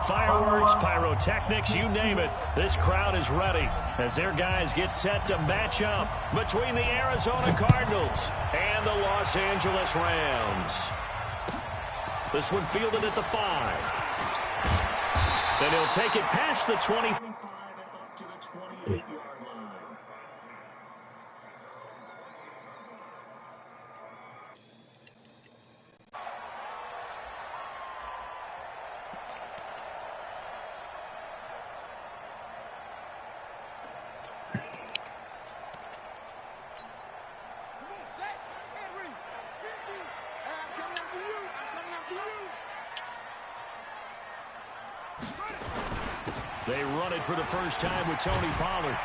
Fireworks, pyrotechnics, you name it. This crowd is ready as their guys get set to match up between the Arizona Cardinals and the Los Angeles Rams. This one fielded at the 5. Then he'll take it past the 25 and up to the 28-yard line. They run it for the first time with Tony Pollard.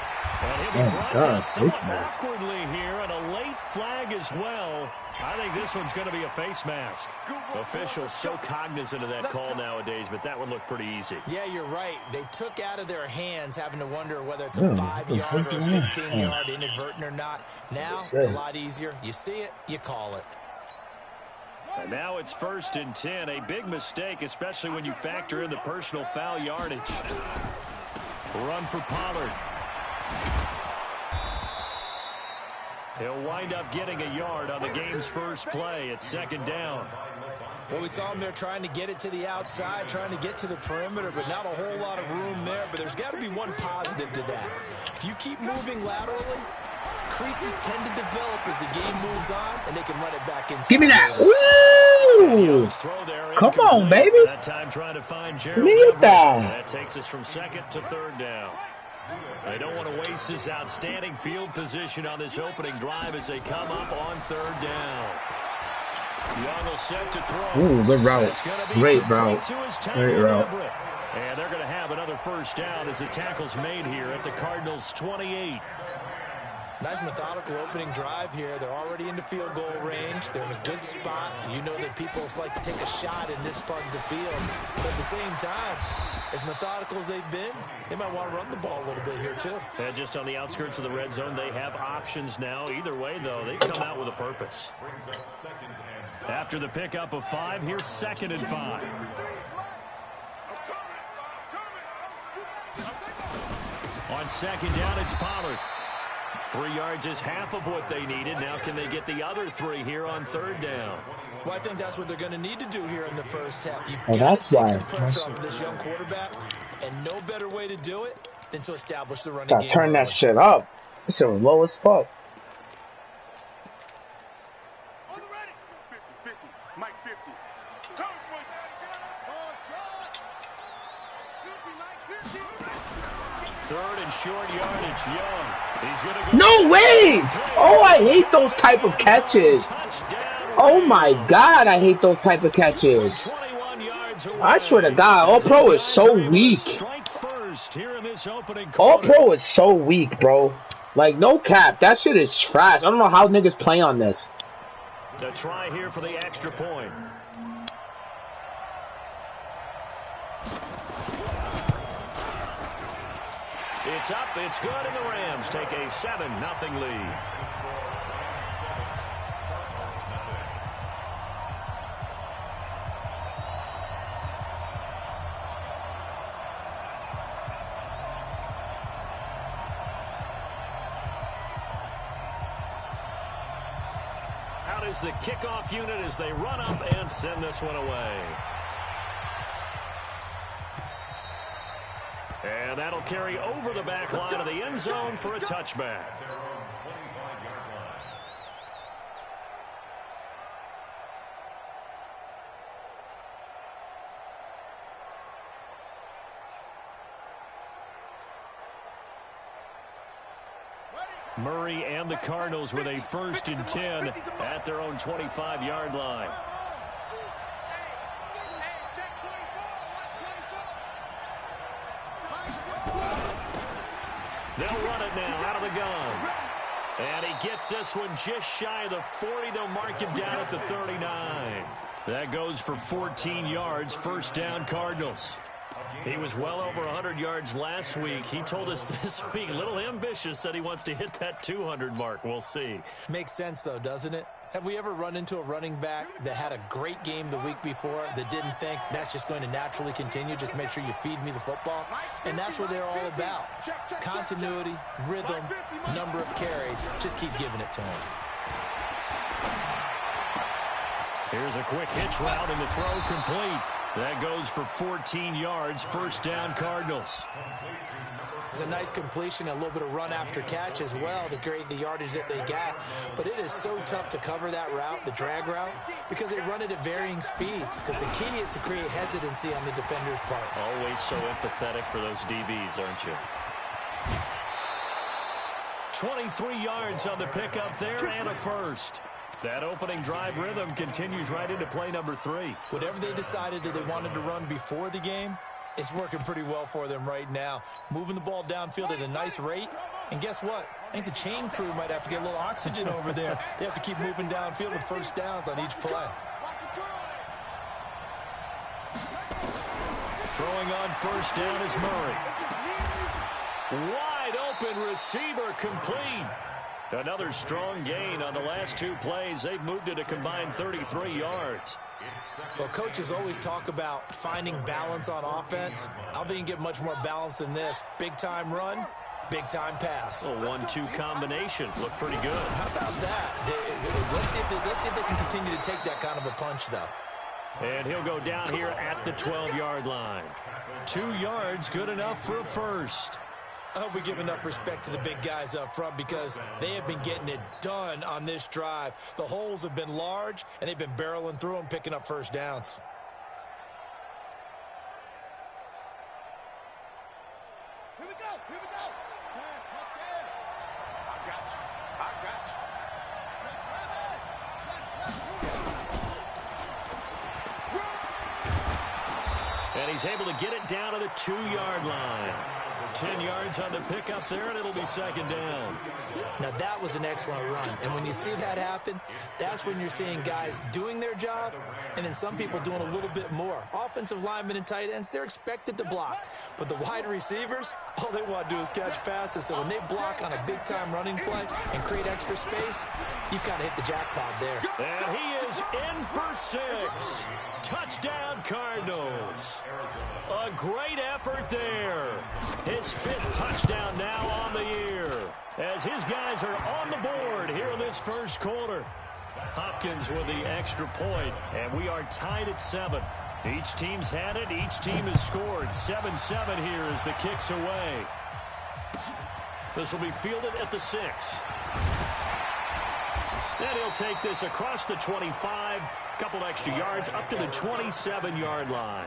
And he'll be brought down somewhat awkwardly here, and a late flag as well. I think this one's going to be a face mask. Officials so cognizant of that call nowadays, but that one looked pretty easy. Yeah, you're right. They took out of their hands having to wonder whether it's a 5-yard or a 15-yard inadvertent or not. Now it's a lot easier. You see it, you call it. And now it's 1st and 10. A big mistake, especially when you factor in the personal foul yardage. Run for Pollard. He'll wind up getting a yard on the game's first play at 2nd down. Well, we saw him there trying to get it to the outside, trying to get to the perimeter, but not a whole lot of room there. But there's got to be one positive to that. If you keep moving laterally, creases tend to develop as the game moves on, and they can run it back inside. Give me that. Woo! Come on, baby. That time trying to find Gerald. Need that. That takes us from 2nd to 3rd down. They don't want to waste this outstanding field position on this opening drive as they come up on 3rd down. Young will set to throw. Ooh, good route. Great route. Great route. And they're going to have another 1st down as the tackle's made here at the Cardinals' 28. Nice methodical opening drive here. They're already into field goal range. They're in a good spot. You know that people like to take a shot in this part of the field. But at the same time, as methodical as they've been, they might want to run the ball a little bit here too. And just on the outskirts of the red zone, they have options now. Either way, though, they've come out with a purpose. After the pickup of 5, here's 2nd and 5. On 2nd down, it's Pollard. 3 yards is half of what they needed. Now can they get the other 3 here on 3rd down? Well, I think that's what they're going to need to do here in the first half. You've got to take some pressure off of this young quarterback, and no better way to do it than to establish the running game. Turn that shit up. This shit was low as fuck. Short yardage, Young. He's gonna go. No way! Oh, I hate those type of catches. Oh my God, I hate those type of catches. I swear to God, All Pro is so weak. All Pro is so weak, bro. Like, no cap. That shit is trash. I don't know how niggas play on this. The try here for the extra point. It's up, it's good, and the Rams take a 7-0 lead. Out is the kickoff unit as they run up and send this one away. And that'll carry over the back line of the end zone for a touchback. Murray and the Cardinals with a 1st and 10 at their own 25-yard line. They'll run it now out of the gun. And he gets this one just shy of the 40. They'll mark him down at the 39. That goes for 14 yards. 1st down, Cardinals. He was well over 100 yards last week. He told us this week, a little ambitious, said he wants to hit that 200 mark. We'll see. Makes sense, though, doesn't it? Have we ever run into a running back that had a great game the week before that didn't think that's just going to naturally continue? Just make sure you feed me the football. And that's what they're all about. Continuity, rhythm, number of carries. Just keep giving it to him. Here's a quick hitch route and the throw complete. That goes for 14 yards. First down, Cardinals. It's a nice completion, a little bit of run after catch as well to create the yardage that they got. But it is so tough to cover that route, the drag route, because they run it at varying speeds. Because the key is to create hesitancy on the defender's part. Always so empathetic for those DBs, aren't you? 23 yards on the pickup there and a first. That opening drive rhythm continues right into play number 3. Whatever they decided that they wanted to run before the game, it's working pretty well for them right now. Moving the ball downfield at a nice rate. And guess what? I think the chain crew might have to get a little oxygen over there. They have to keep moving downfield with first downs on each play. Throwing on first down is Murray. Wide open receiver complete. Another strong gain on the last 2 plays. They've moved it a combined 33 yards. Well, coaches always talk about finding balance on offense. I don't think you can get much more balance than this. Big-time run, big-time pass. A 1-2 combination. Looked pretty good. How about that? Let's see if they can continue to take that kind of a punch, though. And he'll go down here at the 12-yard line. 2 yards, good enough for a first. I hope we give enough respect to the big guys up front because they have been getting it done on this drive. The holes have been large, and they've been barreling through them, picking up first downs. Here we go. Touchdown. I got you. And he's able to get it down to the 2-yard line. 10 yards on the pickup there, and it'll be second down. Now, that was an excellent run. And when you see that happen, that's when you're seeing guys doing their job and then some people doing a little bit more. Offensive linemen and tight ends, they're expected to block. But the wide receivers, all they want to do is catch passes. So when they block on a big-time running play and create extra space, you've kind of hit the jackpot there. And he is in for 6. Touchdown, Cardinals. A great effort there. His 5th touchdown now on the year as his guys are on the board here in this first quarter. Hopkins with the extra point, and we are tied at 7. Each team's had it. Each team has scored. 7-7 here as the kick's away. This will be fielded at the 6. And he'll take this across the 25. Couple extra yards up to the 27-yard line.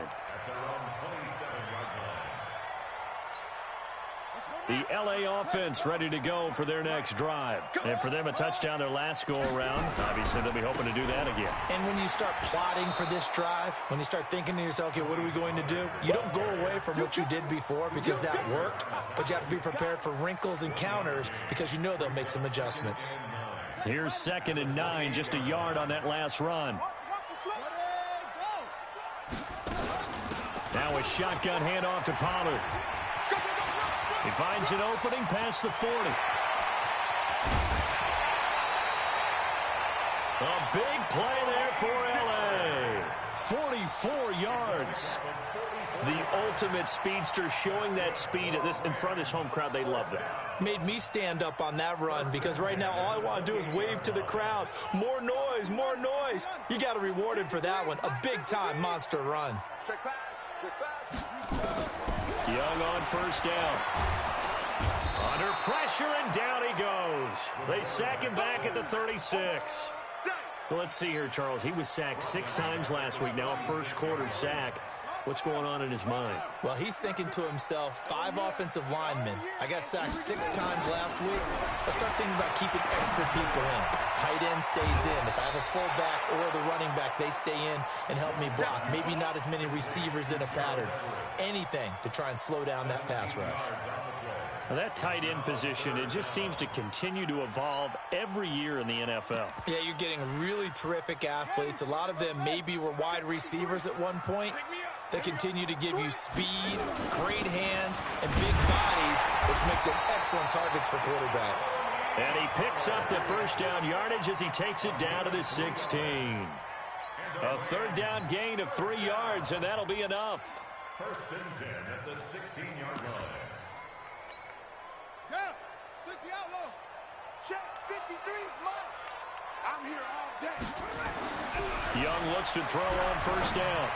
The L.A. offense ready to go for their next drive. And for them, a touchdown their last go-around. Obviously, they'll be hoping to do that again. And when you start plotting for this drive, when you start thinking to yourself, okay, what are we going to do? You don't go away from what you did before because that worked, but you have to be prepared for wrinkles and counters because you know they'll make some adjustments. Here's 2nd and 9, just a yard on that last run. Now a shotgun handoff to Pollard. He finds an opening past the 40. A big play there for L.A. 44 yards. The ultimate speedster showing that speed in front of this home crowd. They love that. Made me stand up on that run because right now all I want to do is wave to the crowd. More noise, more noise. You got to reward him for that one. A big-time monster run. Check pass. Young on first down. Under pressure, and down he goes. They sack him back at the 36. Well, let's see here, Charles. He was sacked 6 times last week. Now a first-quarter sack. What's going on in his mind? Well, he's thinking to himself, 5 offensive linemen. I got sacked 6 times last week. Let's start thinking about keeping extra people in. Tight end stays in. If I have a fullback or the running back, they stay in and help me block. Maybe not as many receivers in a pattern. Anything to try and slow down that pass rush. Well, that tight end position, it just seems to continue to evolve every year in the NFL. Yeah, you're getting really terrific athletes. A lot of them maybe were wide receivers at one point. They continue to give you speed, great hands, and big bodies, which make them excellent targets for quarterbacks. And he picks up the first down yardage as he takes it down to the 16. A third down gain of 3 yards, and that'll be enough. 1st and 10 at the 16-yard line. Yeah, 60 outlaw. Check 53's mine. I'm here all day. Young looks to throw on first down.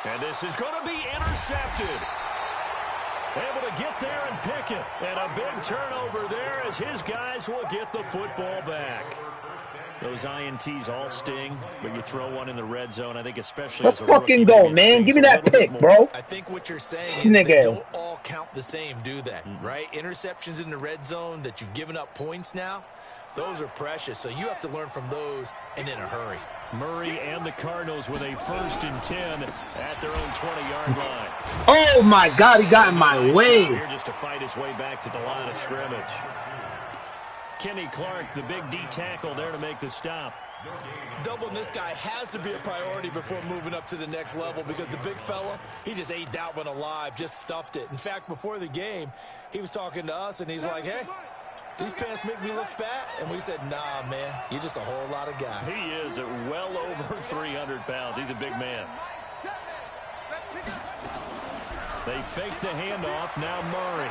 And this is going to be intercepted. Able to get there and pick it. And a big turnover there as his guys will get the football back. Those INTs all sting, but you throw one in the red zone, I think especially Let's as a fucking rookie, go, maybe it man. stings Give me a that little pick, bit bro. I think what you're saying is they don't all count the same, do they? Right? Interceptions in the red zone that you've given up points now, those are precious. So you have to learn from those and in a hurry. Murray and the Cardinals with a 1st and 10 at their own 20-yard line. Oh, my God. He got in my way. Here just to fight his way back to the line of scrimmage. Kenny Clark, the big D tackle there to make the stop. Doubling this guy has to be a priority before moving up to the next level because the big fella, he just ate that one alive, just stuffed it. In fact, before the game, he was talking to us, and he's like, hey, these pants make me look fat. And we said, nah, man, you're just a whole lot of guy. He is at well over 300 pounds. He's a big man. They fake the handoff. Now Murray.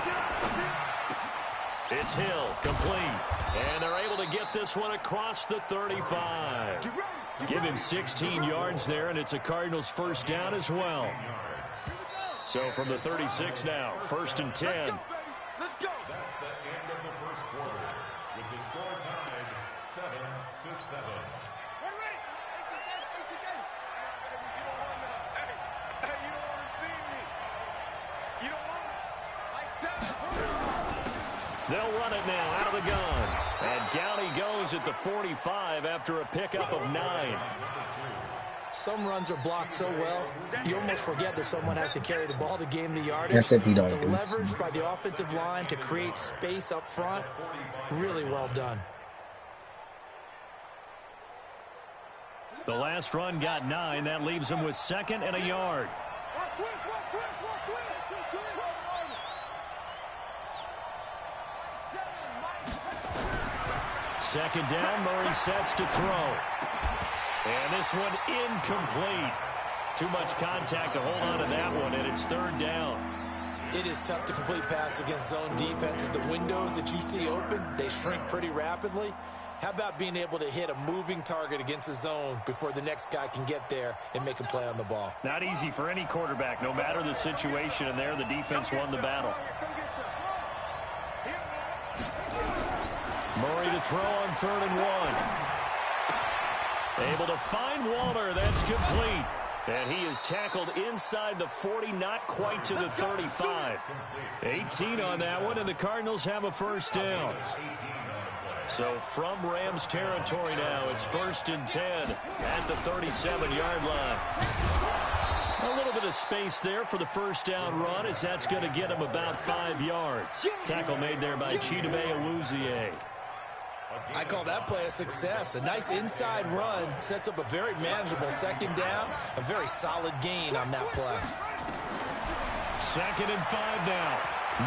It's Hill, complete. And they're able to get this one across the 35. Give him 16 yards there, and it's a Cardinals first down as well. So from the 36 now, 1st and 10. That's the end of the 1st quarter, with the score tied 7-7. We're ready. Hey, you don't want to see me. You don't want me. Like 7. They'll run it now out of the gun. And down he goes at the 45 after a pickup of 9. Some runs are blocked so well, you almost forget that someone has to carry the ball to gain the yardage. That's if you don't The do it. leverage by the offensive line to create space up front, really well done. The last run got 9. That leaves him with 2nd and a yard. Second down, Murray sets to throw. And this one incomplete. Too much contact to hold on to that one, and it's 3rd down. It is tough to complete passes against zone defenses. The windows that you see open, they shrink pretty rapidly. How about being able to hit a moving target against a zone before the next guy can get there and make a play on the ball? Not easy for any quarterback, no matter the situation, and there the defense won the battle. Murray to throw on 3rd and 1. Able to find Waller. That's complete. And he is tackled inside the 40, not quite to the 35. 18 on that one, and the Cardinals have a first down. So from Rams territory now, it's 1st and 10 at the 37-yard line. A little bit of space there for the first down run, as that's going to get him about 5 yards. Tackle made there by Chidobe Awuzie. I call that play a success. A nice inside run sets up a very manageable 2nd down. A very solid gain on that play. 2nd and 5 now.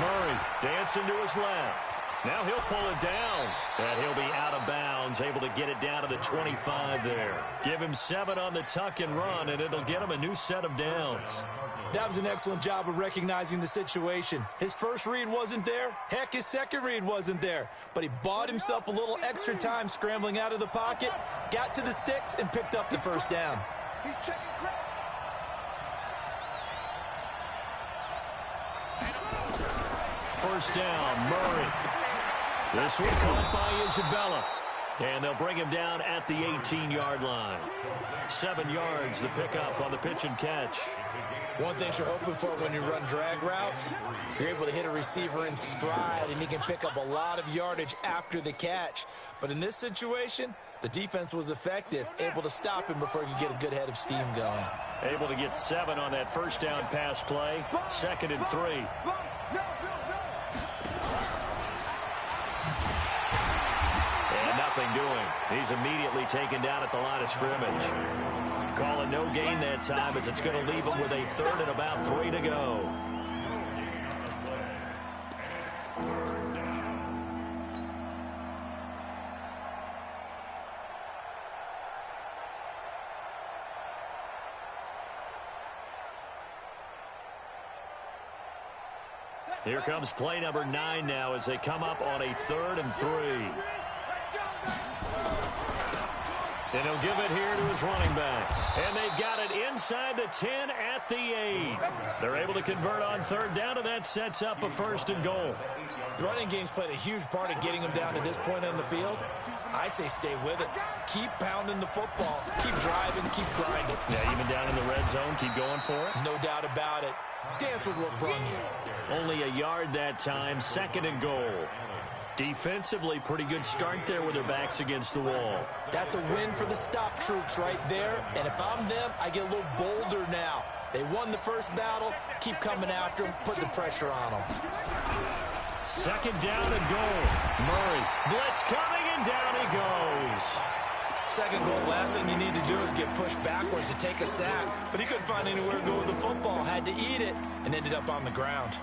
Murray dancing to his left. Now he'll pull it down, and he'll be out of bounds, able to get it down to the 25 there. Give him 7 on the tuck and run, and it'll get him a new set of downs. That was an excellent job of recognizing the situation. His first read wasn't there. Heck, his second read wasn't there. But he bought himself a little extra time scrambling out of the pocket, got to the sticks, and picked up the first down. He's checking crowd. First down, Murray. This one caught by Isabella. And they'll bring him down at the 18-yard line. 7 yards, the pickup on the pitch and catch. One thing you're hoping for when you run drag routes, you're able to hit a receiver in stride, and he can pick up a lot of yardage after the catch. But in this situation, the defense was effective, able to stop him before he could get a good head of steam going. Able to get 7 on that first down pass play. 2nd and 3. And nothing doing. He's immediately taken down at the line of scrimmage. Calling no gain that time as it's going to leave them with a third and about 3 to go. Here comes play number 9 now as they come up on a 3rd and 3. And he'll give it here to his running back. And they've got it inside the 10 at the 8. They're able to convert on 3rd down, and that sets up a 1st and goal. The running game's played a huge part in getting them down to this point on the field. I say stay with it. Keep pounding the football. Keep driving. Keep grinding. Yeah, even down in the red zone, keep going for it. No doubt about it. Dance with what brung you. Only a yard that time, 2nd and goal. Defensively, pretty good start there with their backs against the wall. That's a win for the stop troops right there. And if I'm them, I get a little bolder now. They won the first battle. Keep coming after them. Put the pressure on them. 2nd down and goal. Murray, blitz coming, and down he goes. 2nd goal, last thing you need to do is get pushed backwards to take a sack. But he couldn't find anywhere to go with the football. Had to eat it and ended up on the ground.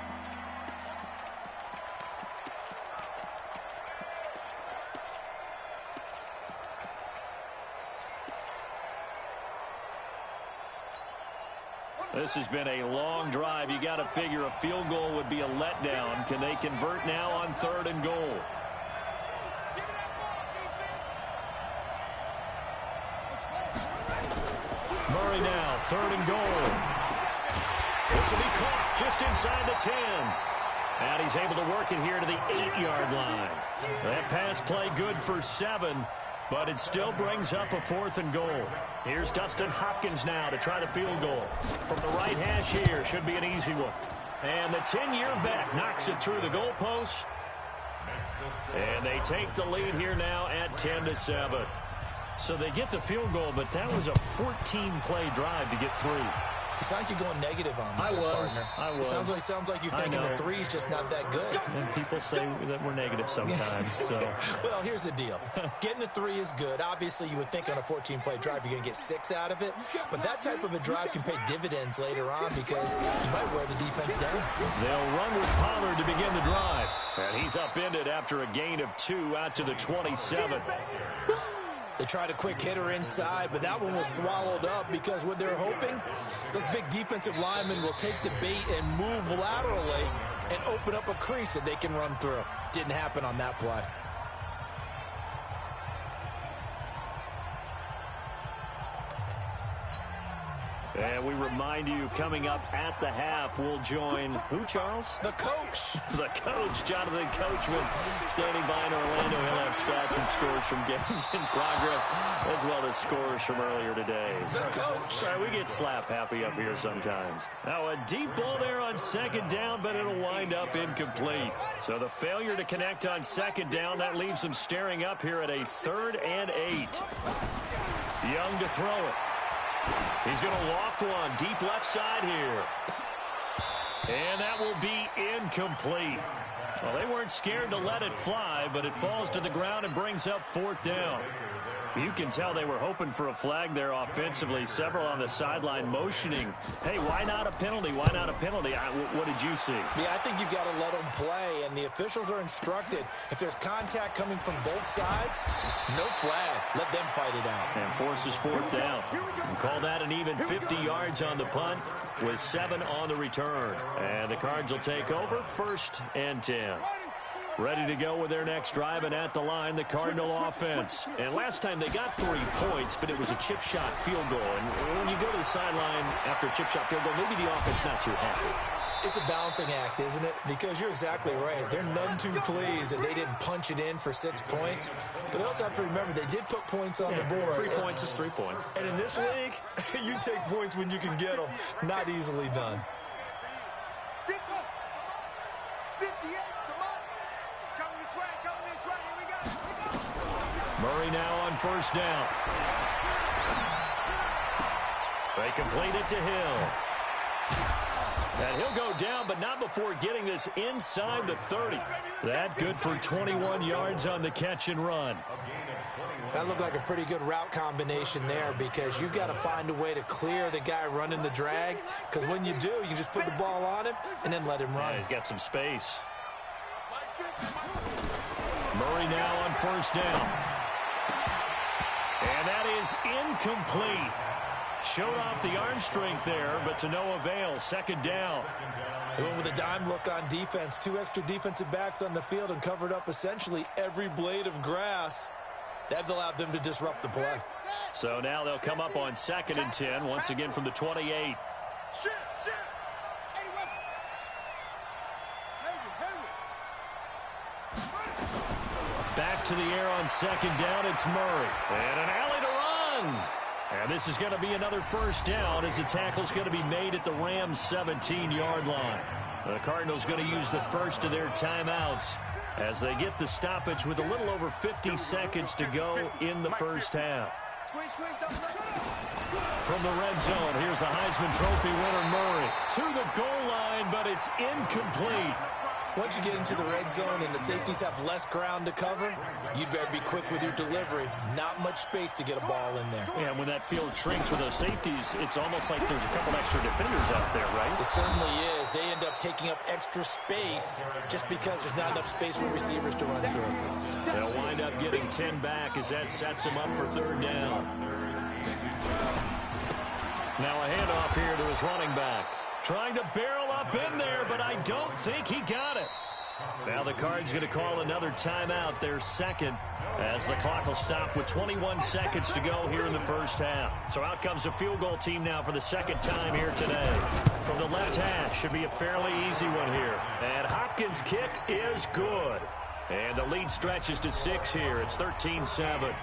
This has been a long drive. You got to figure a field goal would be a letdown. Can they convert now on 3rd and goal? Murray now, 3rd and goal. This will be caught just inside the 10. And he's able to work it here to the 8-yard line. That pass play good for 7, but it still brings up a 4th and goal. Here's Dustin Hopkins now to try the field goal. From the right hash here, should be an easy one. And the 10-year vet knocks it through the goalpost. And they take the lead here now at 10-7. So they get the field goal, but that was a 14-play drive to get 3. It's like you're going negative on me, I was. Sounds like you're thinking the 3's just not that good. And people say that we're negative sometimes. So. Well, here's the deal. Getting the 3 is good. Obviously, you would think on a 14-play drive you're going to get 6 out of it. But that type of a drive can pay dividends later on because you might wear the defense down. They'll run with Pollard to begin the drive. And he's upended after a gain of 2 out to the 27. They tried a quick hitter inside, but that one was swallowed up because what they're hoping, those big defensive linemen will take the bait and move laterally and open up a crease that they can run through. Didn't happen on that play. And we remind you, coming up at the half, we'll join who, Charles? The coach. The coach, Jonathan Coachman, standing by in Orlando. He'll have stats and scores from games in progress, as well as scores from earlier today. The coach. All right, we get slap happy up here sometimes. Now, a deep ball there on 2nd down, but it'll wind up incomplete. So the failure to connect on 2nd down, that leaves them staring up here at a 3rd and 8. Young to throw it. He's going to loft one deep left side here. And that will be incomplete. Well, they weren't scared to let it fly, but it falls to the ground and brings up 4th down. You can tell they were hoping for a flag there offensively. Several on the sideline motioning, hey, why not a penalty? Why not a penalty? What did you see? Yeah, I think you've got to let them play, and the officials are instructed. If there's contact coming from both sides, no flag. Let them fight it out. And forces 4th down. And call that an even 50 yards on the punt with 7 on the return. And the Cards will take over 1st and 10. Ready to go with their next drive, and at the line, the Cardinal offense. And last time they got 3 points, but it was a chip shot field goal. And when you go to the sideline after a chip shot field goal, maybe the offense not too happy. It's a balancing act, isn't it? Because you're exactly right. They're none too pleased that they didn't punch it in for 6 points. But they also have to remember they did put points on the board. 3 points is 3 points. And in this league, you take points when you can get them. Not easily done. Murray now on 1st down. They complete it to Hill. And he'll go down, but not before getting this inside the 30. That good for 21 yards on the catch and run. A gain of 21 That looked like a pretty good route combination there because you've got to find a way to clear the guy running the drag, because when you do, you just put the ball on him and then let him run. Yeah, he's got some space. Murray now on first down. And that is incomplete. Showed off the arm strength there, but to no avail. Second down. They went with a dime look on defense. 2 extra defensive backs on the field and covered up essentially every blade of grass. That allowed them to disrupt the play. So now they'll come up on 2nd and 10, once again from the 28. Back to the air on 2nd down, it's Murray. And an alley to run. And this is going to be another first down as the tackle's going to be made at the Rams' 17-yard line. The Cardinals going to use the first of their timeouts as they get the stoppage with a little over 50 seconds to go in the first half. From the red zone, here's the Heisman Trophy winner Murray to the goal line, but it's incomplete. Once you get into the red zone and the safeties have less ground to cover, you'd better be quick with your delivery. Not much space to get a ball in there. Yeah, when that field shrinks with those safeties, it's almost like there's a couple extra defenders out there, right? It certainly is. They end up taking up extra space just because there's not enough space for receivers to run through. They'll wind up getting 10 back as that sets them up for 3rd down. Now a handoff here to his running back. Trying to barrel up in there, but I don't think he got it. Now the Cards going to call another timeout, their second, as the clock will stop with 21 seconds to go here in the first half. So out comes a field goal team now for the 2nd time here today. From the left hash, should be a fairly easy one here. And Hopkins' kick is good. And the lead stretches to 6 here. It's 13-7.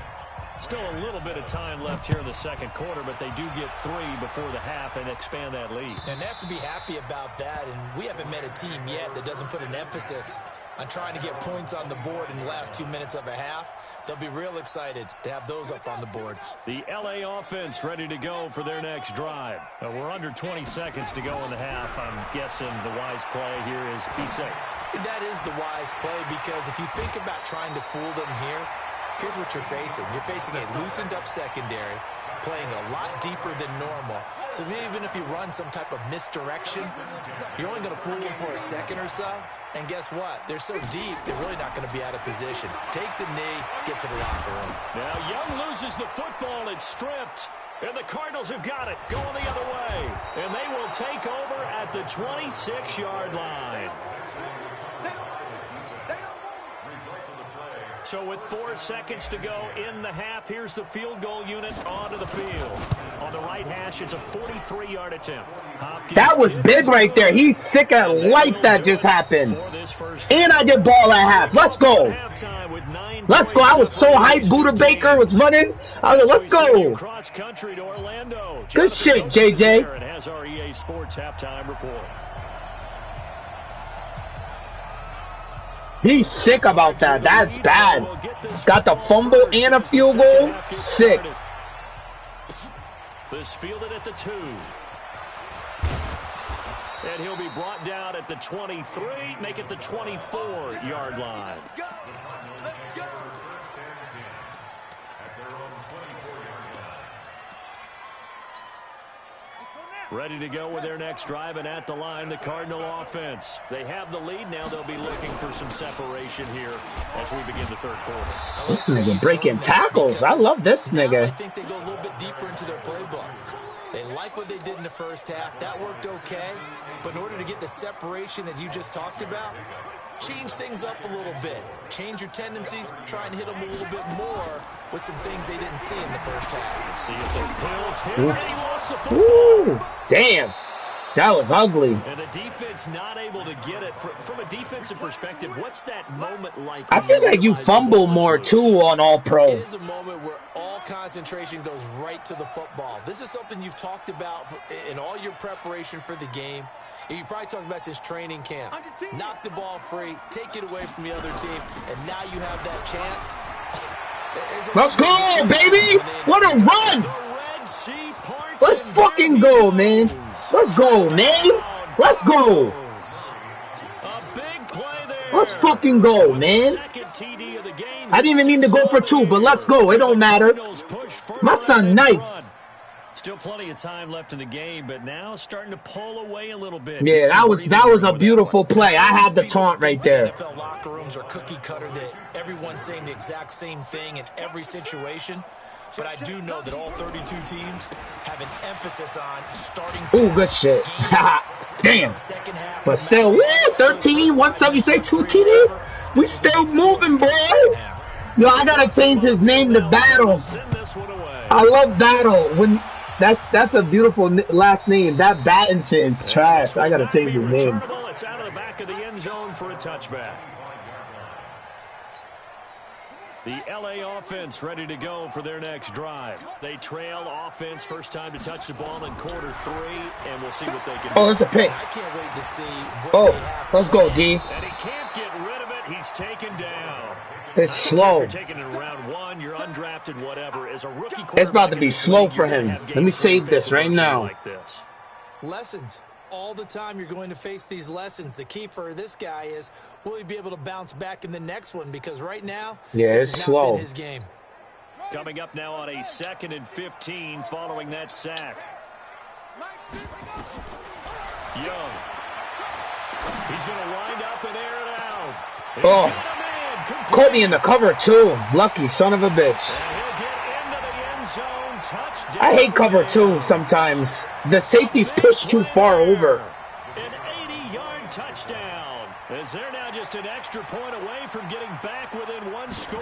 Still a little bit of time left here in the 2nd quarter, but they do get 3 before the half and expand that lead. And they have to be happy about that, and we haven't met a team yet that doesn't put an emphasis on trying to get points on the board in the last 2 minutes of a half. They'll be real excited to have those up on the board. The L.A. offense ready to go for their next drive. We're under 20 seconds to go in the half. I'm guessing the wise play here is be safe. That is the wise play, because if you think about trying to fool them here, here's what you're facing. You're facing a loosened-up secondary, playing a lot deeper than normal. So even if you run some type of misdirection, you're only going to fool them for a second or so. And guess what? They're so deep, they're really not going to be out of position. Take the knee, get to the locker room. Now Young loses the football. It's stripped. And the Cardinals have got it, going the other way. And they will take over at the 26-yard line. So with 4 seconds to go in the half, here's the field goal unit onto the field. On the right hash, it's a 43-yard attempt. Hopkins, that was big right there. He's sick of life that just happened. And I did ball at half. Let's go. Let's go. I was so hyped. Buda Baker was running. I was like, let's go. Good shit, JJ. And has our EA Sports halftime report. He's sick about that. That's bad. Got the fumble and a field goal. Sick. This fielded at the 2. And he'll be brought down at the 23, make it the 24-yard line. Ready to go with their next drive, and at the line, the Cardinal offense. They have the lead. Now they'll be looking for some separation here as we begin the 3rd quarter. This nigga breaking tackles. I love this nigga. I think they go a little bit deeper into their playbook. They like what they did in the first half. That worked okay. But in order to get the separation that you just talked about, change things up a little bit. Change your tendencies. Try and hit them a little bit more with some things they didn't see in the first half. See if the Bills hit, and he lost the football. Ooh, damn. That was ugly. And the defense not able to get it. From a defensive perspective, what's that moment like? I feel like you fumble more, too, on All-Pro. It is a moment where all concentration goes right to the football. This is something you've talked about in all your preparation for the game. You probably talked about since training camp. Knock the ball free, take it away from the other team, and now you have that chance. Let's go, baby! What a run! Let's fucking go, man. Let's go, man. Let's go. A big play there. Let's fucking go, man. Second TD of the game I didn't even mean to go for 2, but let's go. It don't matter. My son, nice. Still plenty of time left in the game, but now starting to pull away a little bit. Yeah, that was a beautiful play. I had the taunt right there. NFL locker rooms are cookie cutter, that everyone's saying the exact same thing in every situation. But I do know that all 32 teams have an emphasis on starting. Ooh, good shit. Damn. But still, woo, 13, 176, 2 TDs. We still moving, boy. Yo, I gotta change his name to Battle. I love Battle. When that's a beautiful last name. That Batten shit is trash. I gotta change his name. It's out of the back of the end zone for a touchback. The LA offense ready to go for their next drive. They trail offense, first time to touch the ball in quarter 3, and we'll see what they can do. Oh, it's a pick. I can't wait to see what let's go, D. And he can't get rid of it. He's taken down. It's slow. You're taking it in round 1. You're undrafted, whatever. As a rookie, it's about to be slow for him. Let me save this right now. Like this. Lessons. All the time you're going to face these lessons. The key for this guy is, will he be able to bounce back in the next one? Because right now, it's slow. Been his game. Coming up now on a 2nd and 15 following that sack. Young. He's going to wind up and air it out. Caught me in the cover, too. Lucky son of a bitch. I hate cover, too, sometimes. The safety's pushed too far over. An 80-yard touchdown. As they're now just an extra point away from getting back within 1 score.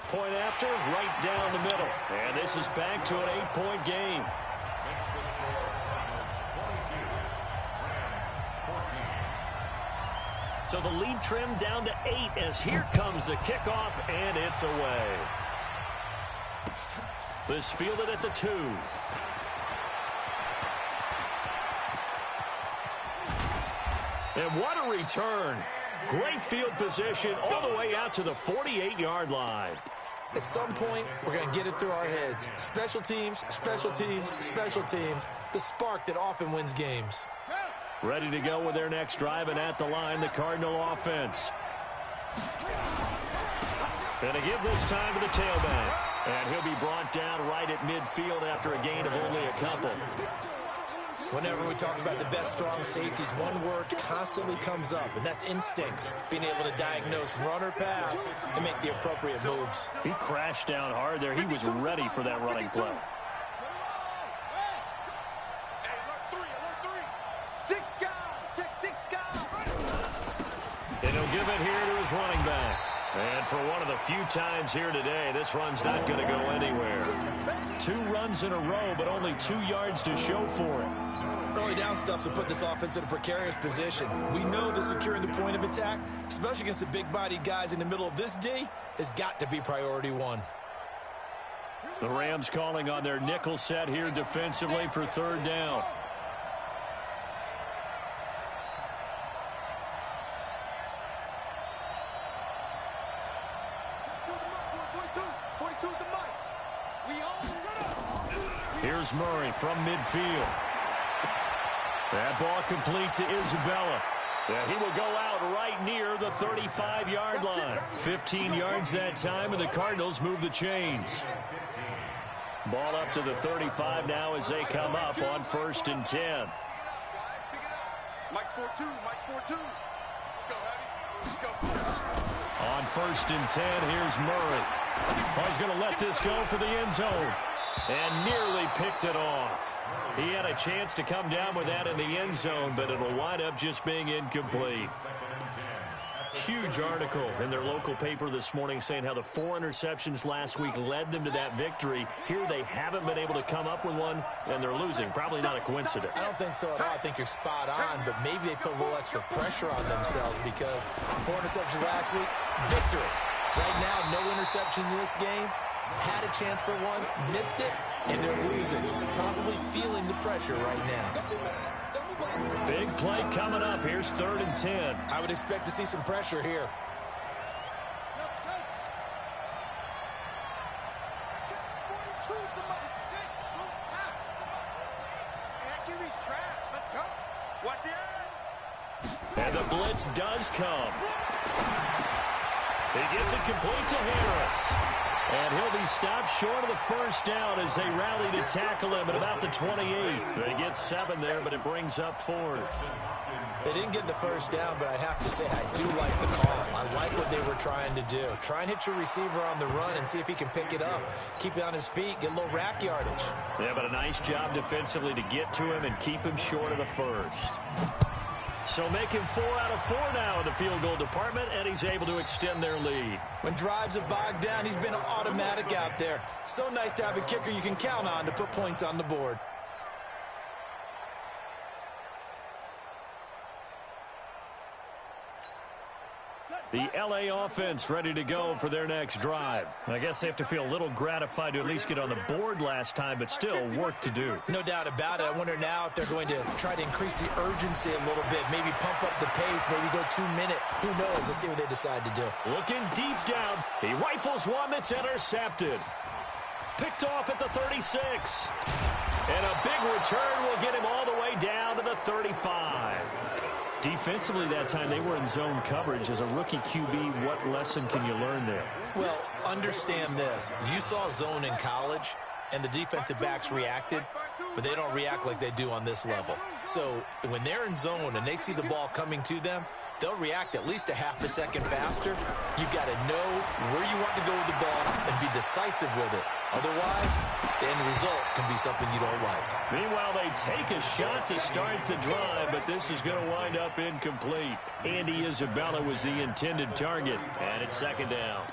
Point after, right down the middle. And this is back to an 8-point game. So the lead trimmed down to 8 as here comes the kickoff, and it's away. This fielded at the 2. And what a return. Great field position all the way out to the 48-yard line. At some point, we're going to get it through our heads. Special teams, special teams, special teams. The spark that often wins games. Ready to go with their next drive, and at the line, the Cardinal offense. And to give this time to the tailback. And he'll be brought down right at midfield after a gain of only a couple. Whenever we talk about the best strong safeties, one word constantly comes up, and that's instincts. Being able to diagnose run or pass and make the appropriate moves. He crashed down hard there. He was ready for that running play. And he'll give it here to his running back. And for one of the few times here today, this run's not going to go anywhere. 2 runs in a row, but only 2 yards to show for it. Early down stuff to put this offense in a precarious position. We know that securing the point of attack, especially against the big-bodied guys in the middle of this D, has got to be priority 1. The Rams calling on their nickel set here defensively for 3rd down. Here's Murray from midfield. That ball complete to Isabella. Yeah, he will go out right near the 35-yard line. 15 yards that time, and the Cardinals move the chains. Ball up to the 35 now as they come up on 1st and 10. Mike's 4-2. Mike's 4-2. Let's go, Heavy. Let's go. On 1st and 10, here's Murray. Oh, he's going to let this go for the end zone. And nearly picked it off. He had a chance to come down with that in the end zone, but it'll wind up just being incomplete. Huge article in their local paper this morning saying how the 4 interceptions last week led them to that victory. Here they haven't been able to come up with one, and they're losing. Probably not a coincidence. I don't think so at all. I think you're spot on, but maybe they put a little extra pressure on themselves because 4 interceptions last week, victory. Right now, no interceptions in this game. Had a chance for one, missed it, and they're losing. Probably feeling the pressure right now. Big play coming up. Here's 3rd and 10. I would expect to see some pressure here. And the blitz does come. He gets it complete to Harris. And he'll be stopped short of the first down as they rally to tackle him at about the 28. They get 7 there, but it brings up 4th. They didn't get the first down, but I have to say I do like the call. I like what they were trying to do. Try and hit your receiver on the run and see if he can pick it up. Keep it on his feet, get a little rack yardage. Yeah, but a nice job defensively to get to him and keep him short of the first. So making 4 out of 4 now in the field goal department, and he's able to extend their lead. When drives have bogged down, he's been automatic out there. So nice to have a kicker you can count on to put points on the board. The LA offense ready to go for their next drive. I guess they have to feel a little gratified to at least get on the board last time, but still work to do. No doubt about it. I wonder now if they're going to try to increase the urgency a little bit, maybe pump up the pace, maybe go 2-minute. Who knows? Let's see what they decide to do. Looking deep down. He rifles one that's intercepted. Picked off at the 36. And a big return will get him all the way down to the 35. Defensively that time, they were in zone coverage. As a rookie QB, what lesson can you learn there? Well, understand this. You saw zone in college, and the defensive backs reacted, but they don't react like they do on this level. So when they're in zone and they see the ball coming to them, they'll react at least a half a second faster. You've got to know where you want to go with the ball and be decisive with it. Otherwise, the end result can be something you don't like. Meanwhile, they take a shot to start the drive, but this is going to wind up incomplete. Andy Isabella was the intended target, and it's 2nd down.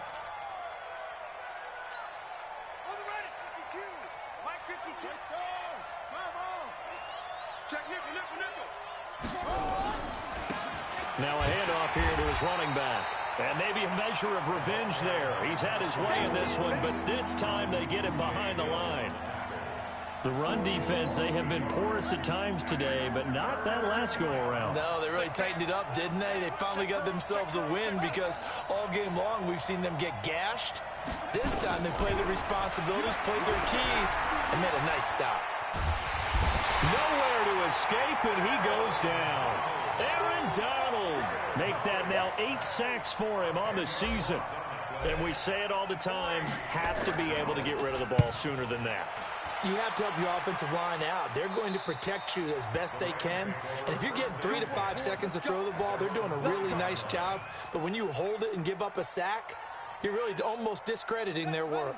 Now a handoff here to his running back. And maybe a measure of revenge there. He's had his way in this one, but this time they get him behind the line. The run defense, they have been porous at times today, but not that last go-around. No, they really tightened it up, didn't they? They finally got themselves a win because all game long we've seen them get gashed. This time they played their responsibilities, played their keys, and made a nice stop. Nowhere to escape, and he goes down. Aaron Donald. Make that now 8 sacks for him on the season. And we say it all the time, have to be able to get rid of the ball sooner than that. You have to help your offensive line out. They're going to protect you as best they can. And if you're getting 3 to 5 seconds to throw the ball, they're doing a really nice job. But when you hold it and give up a sack, you're really almost discrediting their work.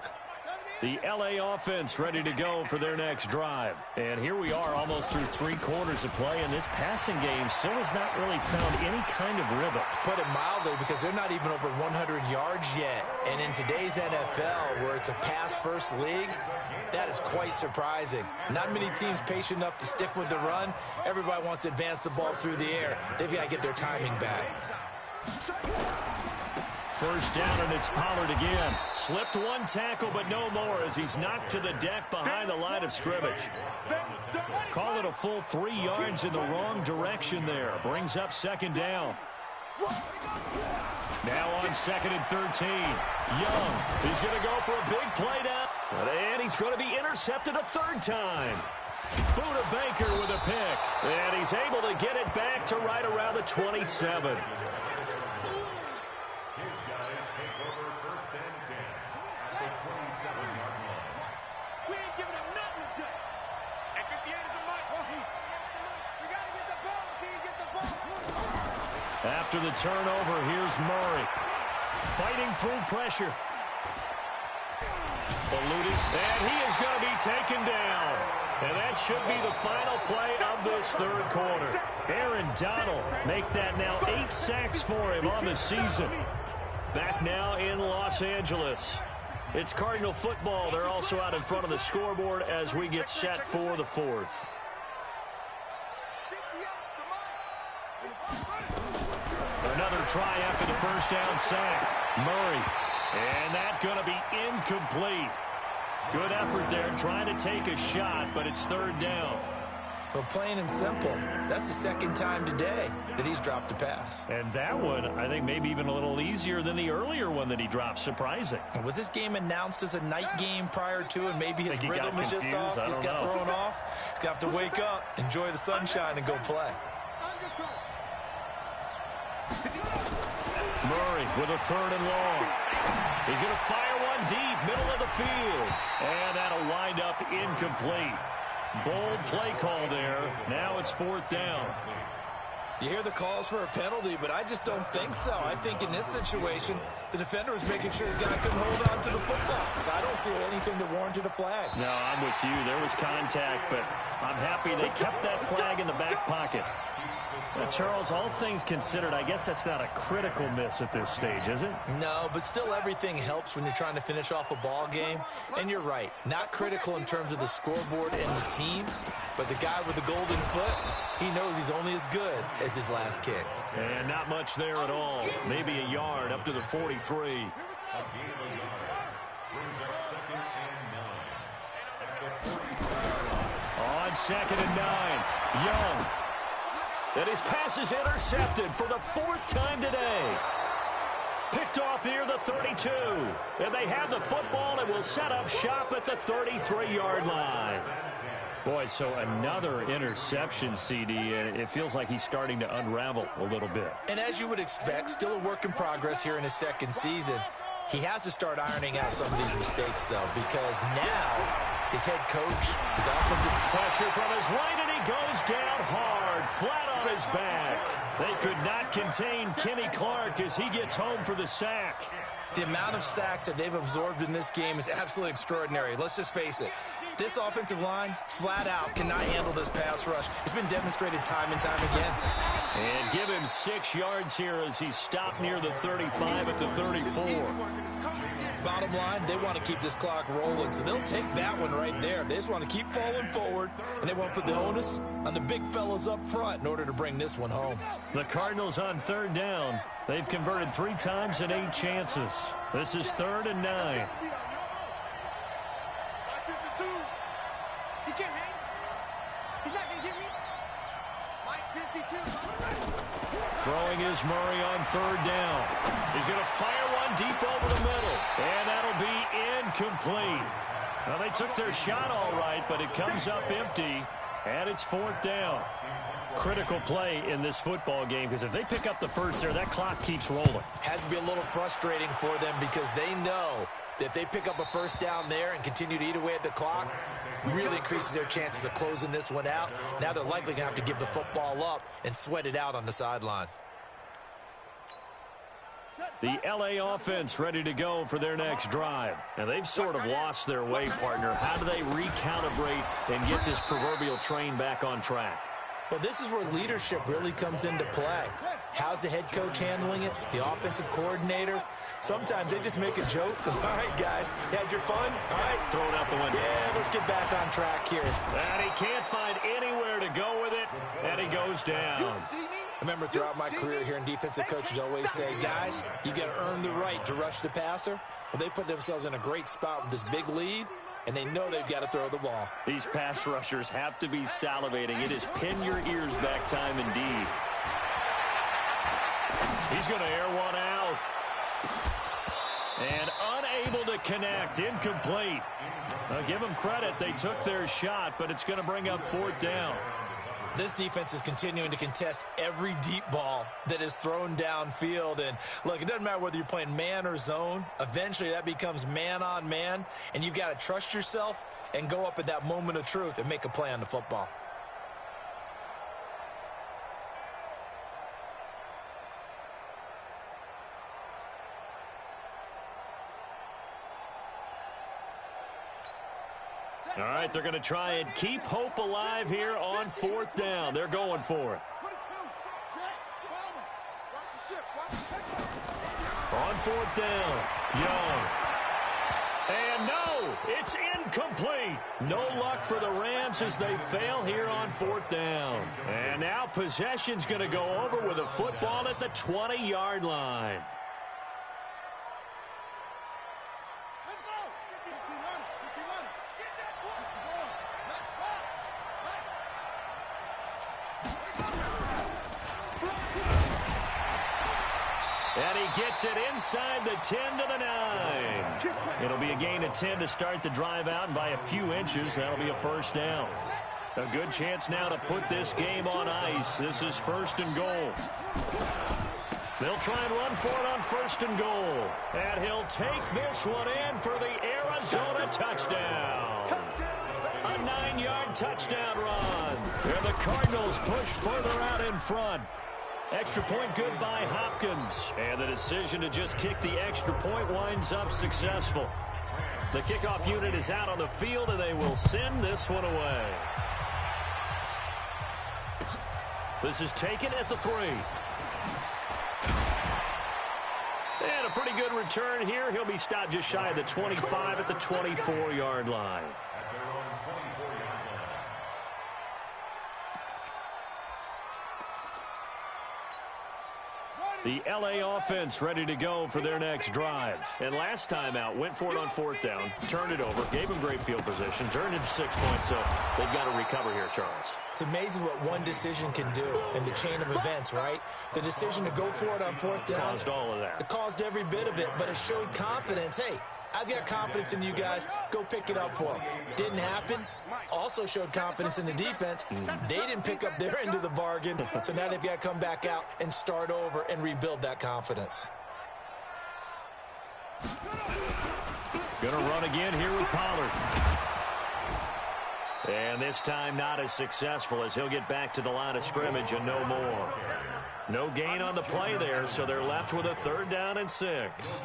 The LA offense ready to go for their next drive. And here we are almost through 3 quarters of play, and this passing game still has not really found any kind of rhythm. Put it mildly, because they're not even over 100 yards yet. And in today's NFL, where it's a pass-first league, that is quite surprising. Not many teams patient enough to stick with the run. Everybody wants to advance the ball through the air. They've got to get their timing back. First down, and it's Pollard again. Slipped one tackle, but no more as he's knocked to the deck behind the line of scrimmage. Call it a full 3 yards in the wrong direction there. Brings up 2nd down. Now on 2nd and 13. Young, he's going to go for a big play down. And he's going to be intercepted a 3rd time. Buda Baker with a pick. And he's able to get it back to right around the 27. After the turnover, here's Murray. Fighting through pressure. Eluding, and he is going to be taken down. And that should be the final play of this 3rd quarter. Aaron Donald make that now 8 sacks for him on the season. Back now in Los Angeles. It's Cardinal football. They're also out in front of the scoreboard as we get set for the 4th. Another try after the first down sack. Murray. And that's going to be incomplete. Good effort there trying to take a shot, but it's 3rd down. But plain and simple, that's the 2nd time today that he's dropped a pass. And that one, I think, maybe even a little easier than the earlier one that he dropped. Surprising. Was this game announced as a night game prior to, and maybe his rhythm was just off? He's got thrown off. He's going to have to wake up, enjoy the sunshine, and go play. Murray with a 3rd and long. He's going to fire one deep, middle of the field. And that'll wind up incomplete. Bold play call there. Now it's 4th down. You hear the calls for a penalty, but I just don't think so. I think in this situation, the defender was making sure his guy couldn't hold on to the football. So I don't see anything that warranted a flag. No, I'm with you. There was contact, but I'm happy they kept that flag in the back pocket. Now, Charles, all things considered, I guess that's not a critical miss at this stage, is it? No, but still everything helps when you're trying to finish off a ball game. And you're right, not critical in terms of the scoreboard and the team, but the guy with the golden foot, he knows he's only as good as his last kick. And not much there at all. Maybe a yard up to the 43. On 2nd and 9, Young. And his pass is intercepted for the 4th time today. Picked off near the 32. And they have the football and will set up shop at the 33-yard line. Boy, so another interception, CD, and it feels like he's starting to unravel a little bit. And as you would expect, still a work in progress here in his 2nd season. He has to start ironing out some of these mistakes, though, because now his head coach, his offensive pressure from his right, and he goes down hard, flat on his back. They could not contain Kenny Clark as he gets home for the sack. The amount of sacks that they've absorbed in this game is absolutely extraordinary. Let's just face it. This offensive line, flat out, cannot handle this pass rush. It's been demonstrated time and time again. And give him 6 yards here as he's stopped near the 35 at the 34. Bottom line, they want to keep this clock rolling, so they'll take that one right there. They just want to keep falling forward, and they want to put the onus on the big fellas up front in order to bring this one home. The Cardinals on 3rd down. They've converted 3 times in 8 chances. This is 3rd and 9. He can't hang. He's not going to get me. Mike 52. Throwing is Murray on 3rd down. He's going to fire one deep over the middle. And that'll be incomplete. Now, they took their shot all right, but it comes up empty. And it's 4th down. Critical play in this football game, because if they pick up the first there, that clock keeps rolling. Has to be a little frustrating for them because they know that if they pick up a 1st down there and continue to eat away at the clock, really increases their chances of closing this one out. Now they're likely going to have to give the football up and sweat it out on the sideline. The L.A. offense ready to go for their next drive. Now, they've sort of lost their way, partner. How do they recalibrate and get this proverbial train back on track? Well, this is where leadership really comes into play. How's the head coach handling it? The offensive coordinator? Sometimes they just make a joke. All right, guys, had your fun? All right. Throw it out the window. Yeah, let's get back on track here. And he can't find anywhere to go with it, and he goes down. I remember throughout my career here in defensive coaches always say, guys, you got to earn the right to rush the passer. Well, they put themselves in a great spot with this big lead, and they know they've got to throw the ball. These pass rushers have to be salivating. It is pin your ears back time indeed. He's going to air one out. And unable to connect. Incomplete. Now, give them credit. They took their shot, but it's going to bring up 4th down. This defense is continuing to contest every deep ball that is thrown downfield. And, look, it doesn't matter whether you're playing man or zone. Eventually, that becomes man-on-man, and you've got to trust yourself and go up at that moment of truth and make a play on the football. All right, they're going to try and keep hope alive here on 4th down. They're going for it. On 4th down, Young. And no, it's incomplete. No luck for the Rams as they fail here on 4th down. And now possession's going to go over with a football at the 20-yard line. And he gets it inside the 10 to the 9. It'll be a gain of 10 to start the drive out, and by a few inches, that'll be a 1st down. A good chance now to put this game on ice. This is 1st and goal. They'll try and run for it on 1st and goal. And he'll take this one in for the Arizona touchdown. A 9-yard touchdown run. And the Cardinals push further out in front. Extra point good by Hopkins. And the decision to just kick the extra point winds up successful. The kickoff unit is out on the field, and they will send this one away. This is taken at the 3. And a pretty good return here. He'll be stopped just shy of the 25 at the 24-yard line. The LA offense ready to go for their next drive. And last time out, went for it on 4th down, turned it over, gave them great field position, turned into 6 points, so they've got to recover here, Charles. It's amazing what one decision can do in the chain of events, right? The decision to go for it on 4th down. Caused all of that. It caused every bit of it, but it showed confidence. Hey, I've got confidence in you guys. Go pick it up for them. Didn't happen. Also showed confidence in the defense. They didn't pick up their end of the bargain, so now they've got to come back out and start over and rebuild that confidence. Gonna run again here with Pollard. And this time not as successful as he'll get back to the line of scrimmage and no more. No gain on the play there, so they're left with a 3rd down and 6.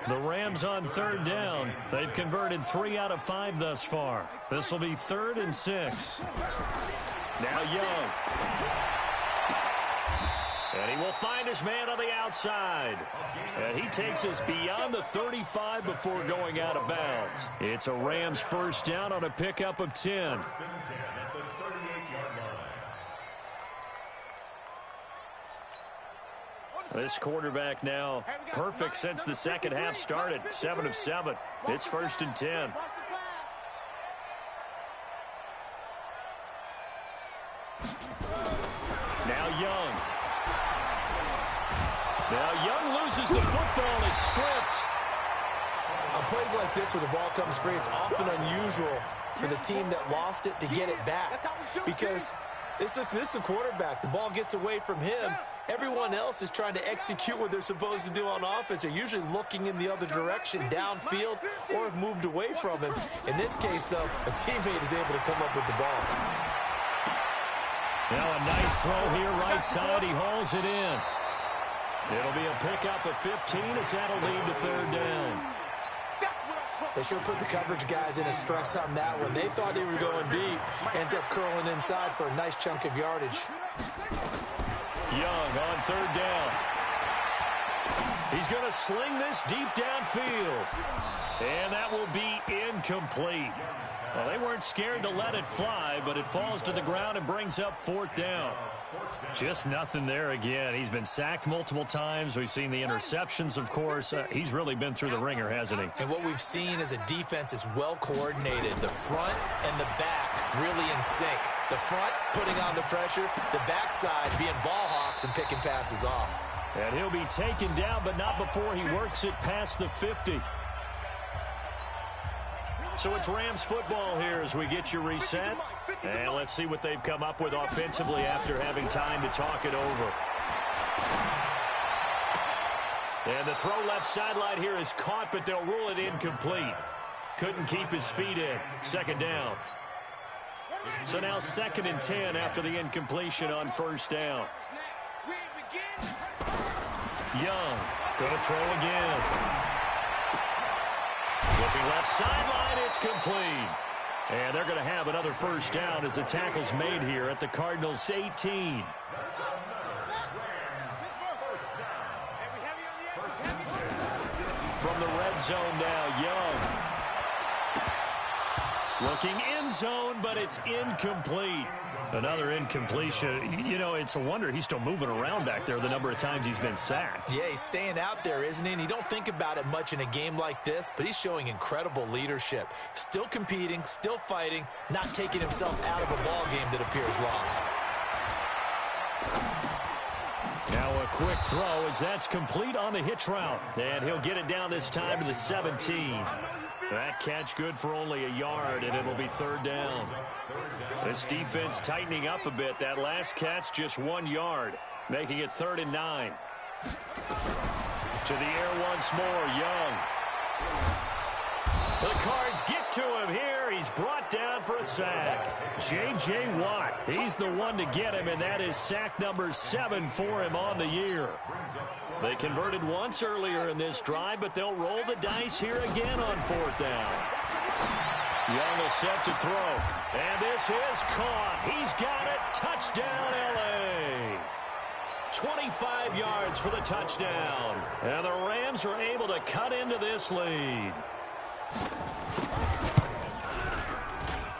The Rams on 3rd down. They've converted 3 out of 5 thus far. This will be 3rd and 6. Now Young. And he will find his man on the outside. And he takes us beyond the 35 before going out of bounds. It's a Rams 1st down on a pickup of 10. This quarterback now perfect since the second half started. 7 of 7. It's 1st and 10. Now Young. Now Young loses the football. It's stripped. On plays like this where the ball comes free, it's often unusual for the team that lost it to get it back. Because this is a quarterback. The ball gets away from him. Everyone else is trying to execute what they're supposed to do on offense. They're usually looking in the other direction, downfield, or have moved away from him. In this case, though, a teammate is able to come up with the ball. Now a nice throw here right side. He hauls it in. It'll be a pickup of 15 as that'll lead to 3rd down. They sure put the coverage guys in a stress on that one. They thought they were going deep. Ends up curling inside for a nice chunk of yardage. Young on 3rd down. He's going to sling this deep downfield. And that will be incomplete. Well, they weren't scared to let it fly, but it falls to the ground and brings up 4th down. Just nothing there again. He's been sacked multiple times. We've seen the interceptions, of course. He's really been through the ringer, hasn't he? And what we've seen is a defense that's well coordinated. The front and the back really in sync. The front putting on the pressure, the backside being ball hawks and picking passes off. And he'll be taken down, but not before he works it past the 50. So it's Rams football here as we get you reset. And let's see what they've come up with offensively after having time to talk it over. And the throw left sideline here is caught, but they'll rule it incomplete. Couldn't keep his feet in. 2nd down. So now 2nd and 10 after the incompletion on 1st down. Young going to throw again. Looking left sideline, it's complete. And they're going to have another 1st down as the tackle's made here at the Cardinals' 18. From the red zone now, Young. Looking end zone, but it's incomplete. Another incompletion. You know, it's a wonder he's still moving around back there the number of times he's been sacked. Yeah, he's staying out there, isn't he? And you don't think about it much in a game like this, but he's showing incredible leadership. Still competing, still fighting, not taking himself out of a ball game that appears lost. Now a quick throw as that's complete on the hitch route. And he'll get it down this time to the 17. That catch good for only a yard, and it'll be 3rd down. This defense tightening up a bit. That last catch just 1 yard, making it 3rd and 9. To the air once more, Young. The Cards get to him here. He's brought down for a sack. J.J. Watt, he's the one to get him, and that is sack number 7 for him on the year. They converted once earlier in this drive, but they'll roll the dice here again on 4th down. Young will set to throw, and this is caught. He's got it. Touchdown, L.A. 25 yards for the touchdown, and the Rams are able to cut into this lead.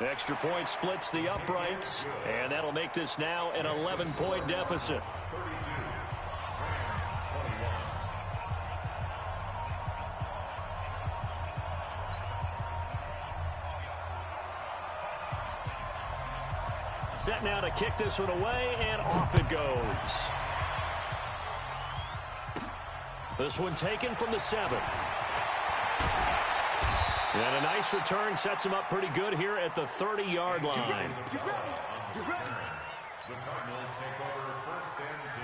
Extra point splits the uprights, and that'll make this now an 11-point deficit. Set now to kick this one away, and off it goes. This one taken from the 7. And a nice return sets him up pretty good here at the 30-yard line. The Cardinals take over 1st and 10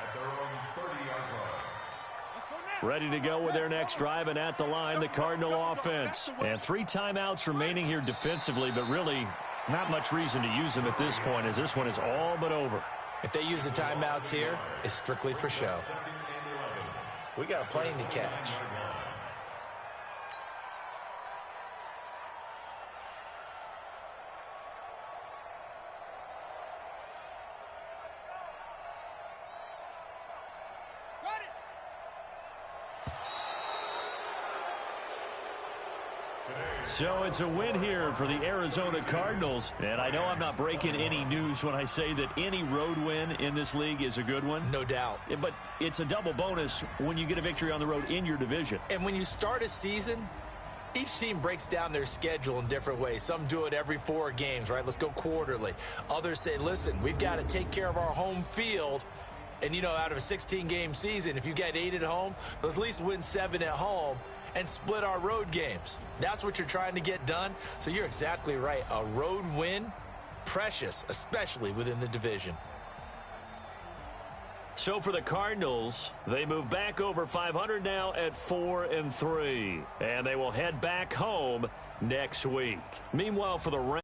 at their own 30-yard line. Ready to go with their next drive, and at the line, the Cardinal offense. And 3 timeouts remaining here defensively, but really not much reason to use them at this point, as this one is all but over. If they use the timeouts here, it's strictly for show. We got a plane to catch. So it's a win here for the Arizona Cardinals. And I know I'm not breaking any news when I say that any road win in this league is a good one. No doubt. But it's a double bonus when you get a victory on the road in your division. And when you start a season, each team breaks down their schedule in different ways. Some do it every 4 games, right? Let's go quarterly. Others say, listen, we've got to take care of our home field. And, you know, out of a 16-game season, if you get 8 at home, let's at least win 7 at home and split our road games. That's what you're trying to get done. So you're exactly right. A road win, precious, especially within the division. So for the Cardinals, they move back over 500 now at 4-3. And they will head back home next week. Meanwhile, for the Rams,